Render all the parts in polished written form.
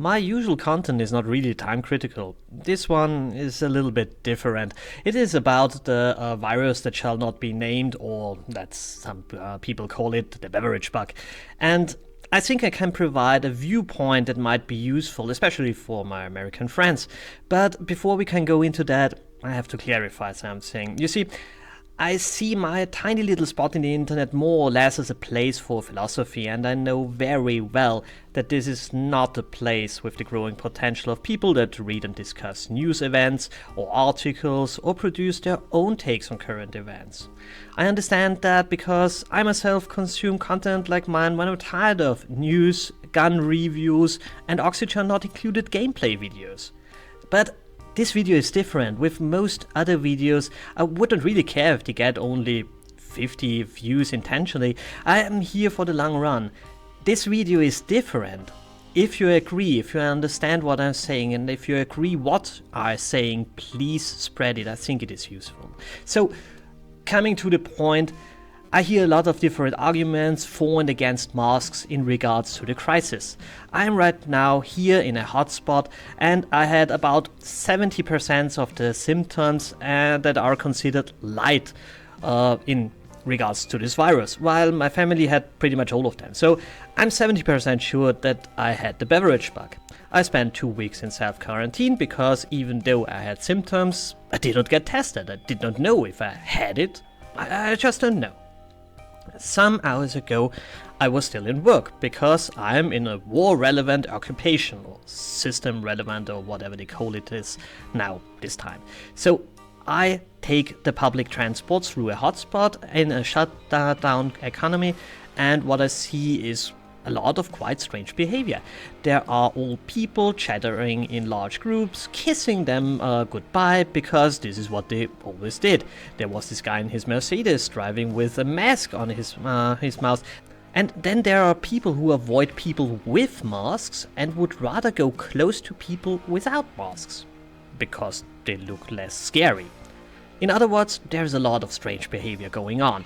My usual content is not really time critical. This one is a little bit different. It is about the virus that shall not be named, or that some people call it the beverage bug. And I think I can provide a viewpoint that might be useful, especially for my American friends. But before we can go into that, I have to clarify something. You see, I see my tiny little spot in the internet more or less as a place for philosophy, and I know very well that this is not a place with the growing potential of people that read and discuss news events or articles or produce their own takes on current events. I understand that because I myself consume content like mine when I'm tired of news, gun reviews, and oxygen not included gameplay videos. But this video is different. With most other videos, I wouldn't really care if they get only 50 views intentionally. I am here for the long run. This video is different. If you agree, if you understand what I'm saying, and if you agree what I'm saying, please spread it. I think it is useful. So, coming to the point, I hear a lot of different arguments for and against masks in regards to the crisis. I am right now here in a hotspot, and I had about 70% of the symptoms that are considered light in regards to this virus, while my family had pretty much all of them. So I'm 70% sure that I had the beverage bug. I spent 2 weeks in self-quarantine because even though I had symptoms, I did not get tested. I did not know if I had it. I just don't know. Some hours ago, I was still in work because I'm in a war-relevant occupation, or system-relevant, or whatever they call it is now, this time. So I take the public transport through a hotspot in a shut-down economy, and what I see is a lot of quite strange behavior. There are old people chattering in large groups, kissing them goodbye, because this is what they always did. There was this guy in his Mercedes driving with a mask on his mouth. And then there are people who avoid people with masks and would rather go close to people without masks, because they look less scary. In other words, there's a lot of strange behavior going on.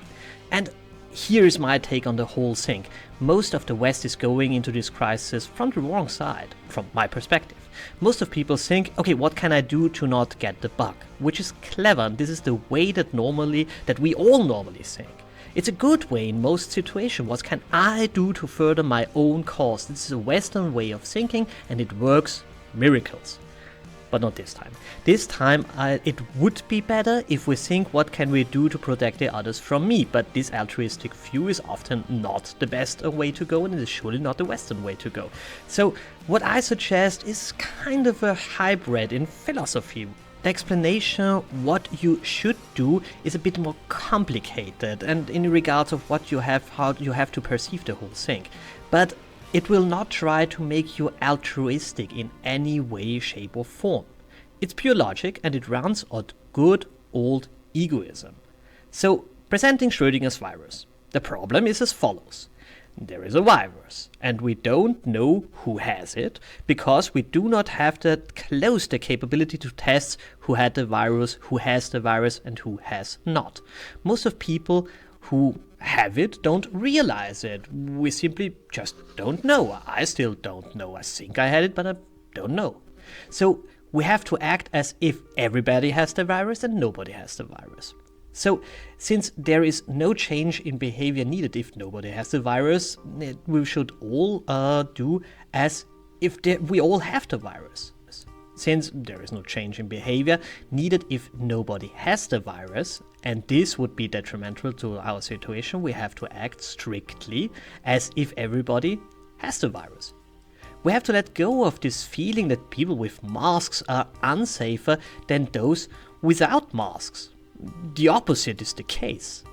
And here is my take on the whole thing. Most of the West is going into this crisis from the wrong side, from my perspective. Most of people think, okay, what can I do to not get the bug? Which is clever. This is the way that we all normally think. It's a good way in most situations. What can I do to further my own cause? This is a Western way of thinking, and it works miracles. But not this time. This time it would be better if we think what can we do to protect the others from me, but this altruistic view is often not the best way to go, and it is surely not the Western way to go. So what I suggest is kind of a hybrid in philosophy. The explanation what you should do is a bit more complicated, and in regards of what you have, how you have to perceive the whole thing. But it will not try to make you altruistic in any way, shape or form. It's pure logic, and it runs on good old egoism. So, presenting Schrödinger's virus. The problem is as follows. There is a virus, and we don't know who has it, because we do not have the capability to test who had the virus, who has the virus, and who has not. Most of people who have it don't realize it. We simply just don't know. I still don't know. I think I had it, but I don't know. So we have to act as if everybody has the virus and nobody has the virus. So since there is no change in behavior needed if nobody has the virus, we should all do as if we all have the virus. Since there is no change in behavior needed if nobody has the virus, and this would be detrimental to our situation, we have to act strictly as if everybody has the virus. We have to let go of this feeling that people with masks are unsafer than those without masks. The opposite is the case.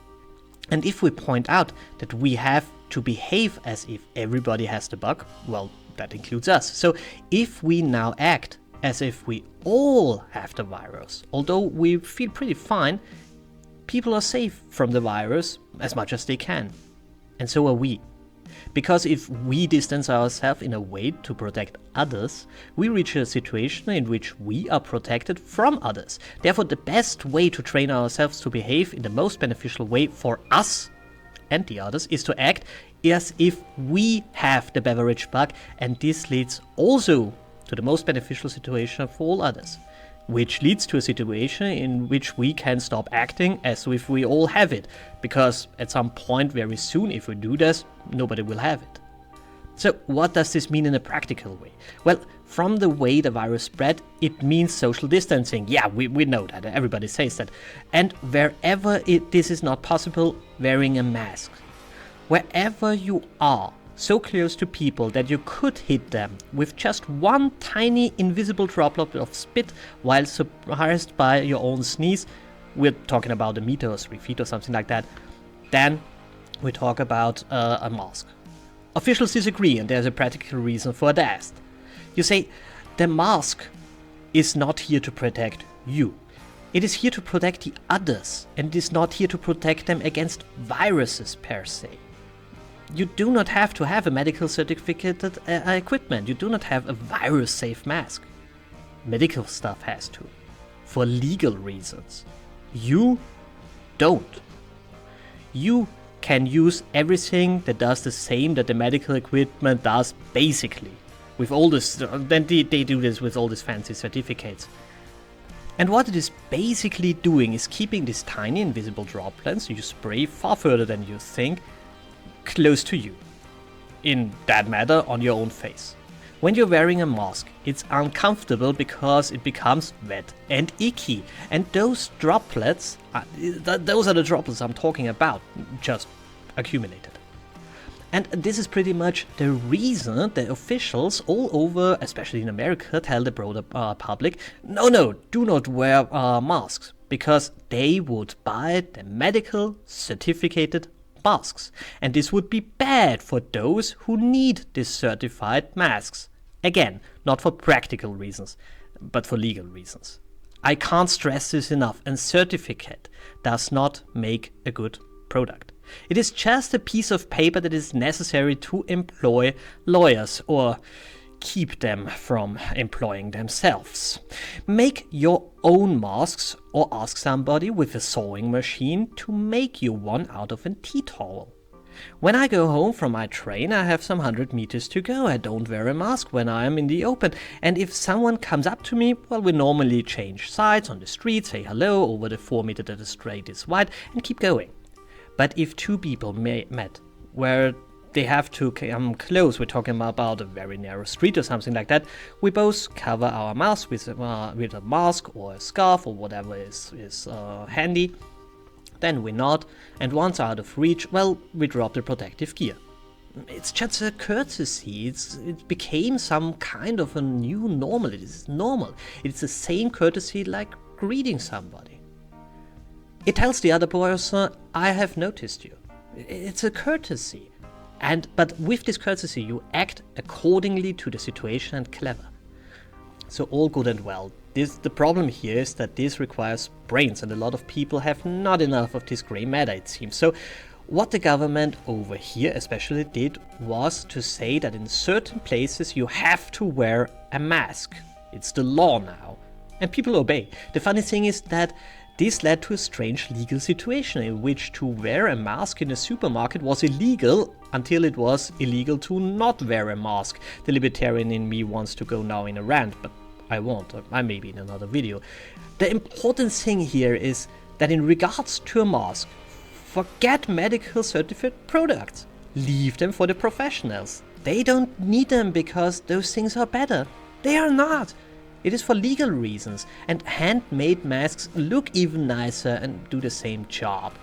And if we point out that we have to behave as if everybody has the bug, well, that includes us. So if we now act as if we all have the virus, although we feel pretty fine, people are safe from the virus as much as they can. And so are we. Because if we distance ourselves in a way to protect others, we reach a situation in which we are protected from others. Therefore, the best way to train ourselves to behave in the most beneficial way for us and the others is to act as if we have the beverage bug, and this leads also to the most beneficial situation for all others, which leads to a situation in which we can stop acting as if we all have it, because at some point very soon, if we do this, nobody will have it. So what does this mean in a practical way? Well, from the way the virus spread, it means social distancing. Yeah, we know that, everybody says that. And wherever this is not possible, wearing a mask. Wherever you are, so close to people that you could hit them with just one tiny invisible droplet of spit while surprised by your own sneeze, we're talking about a meter or 3 feet or something like that, then we talk about a mask. Officials disagree, and there's a practical reason for that. You say, the mask is not here to protect you. It is here to protect the others, and it is not here to protect them against viruses per se. You do not have to have a medical certificated equipment. You do not have a virus-safe mask. Medical staff has to, for legal reasons. You don't. You can use everything that does the same that the medical equipment does, basically. With all this, then they do this with all these fancy certificates. And what it is basically doing is keeping these tiny invisible droplets you spray far further than you think, close to you. In that matter, on your own face. When you're wearing a mask, it's uncomfortable because it becomes wet and icky. And those droplets, those are the droplets I'm talking about, just accumulated. And this is pretty much the reason the officials all over, especially in America, tell the broader public, no, do not wear masks, because they would buy the medical certificated masks. And this would be bad for those who need these certified masks. Again, not for practical reasons, but for legal reasons. I can't stress this enough, and certificate does not make a good product. It is just a piece of paper that is necessary to employ lawyers or keep them from employing themselves. Make your own masks or ask somebody with a sewing machine to make you one out of a tea towel. When I go home from my train, I have some 100 meters to go. I don't wear a mask when I am in the open. And if someone comes up to me, well, we normally change sides on the street, say hello over the 4 meter that the street is wide, and keep going. But if two people met where they have to come close, we're talking about a very narrow street or something like that, we both cover our mouths with a mask or a scarf or whatever is handy. Then we nod, and once out of reach, well, we drop the protective gear. It's just a courtesy. It became some kind of a new normal. It is normal. It's the same courtesy like greeting somebody. It tells the other person, I have noticed you. It's a courtesy. But with this courtesy, you act accordingly to the situation and clever. So all good and well. The problem here is that this requires brains, and a lot of people have not enough of this grey matter, it seems. So what the government over here especially did was to say that in certain places you have to wear a mask. It's the law now. And people obey. The funny thing is that this led to a strange legal situation in which to wear a mask in a supermarket was illegal until it was illegal to not wear a mask. The libertarian in me wants to go now in a rant, but I won't. I may be in another video. The important thing here is that in regards to a mask, forget medical certified products. Leave them for the professionals. They don't need them because those things are better. They are not. It is for legal reasons, and handmade masks look even nicer and do the same job.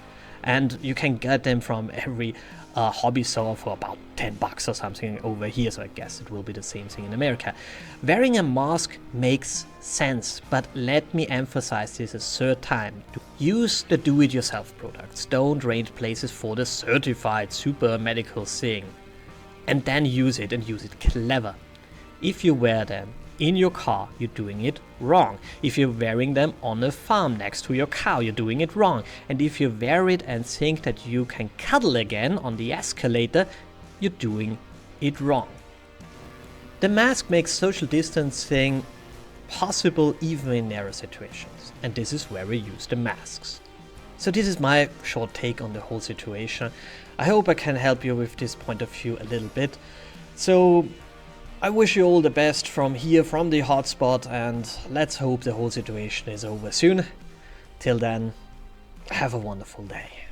And you can get them from every hobby store for about $10 or something over here, so I guess it will be the same thing in America. Wearing a mask makes sense, but let me emphasize this a third time. Use the do-it-yourself products. Don't rent places for the certified super medical thing. And then use it, and use it clever. If you wear them in your car, you're doing it wrong. If you're wearing them on a farm next to your cow, you're doing it wrong. And if you wear it and think that you can cuddle again on the escalator, you're doing it wrong. The mask makes social distancing possible even in narrow situations, and this is where we use the masks. So this is my short take on the whole situation. I hope I can help you with this point of view a little bit. So I wish you all the best from here, from the hotspot, and let's hope the whole situation is over soon. Till then, have a wonderful day.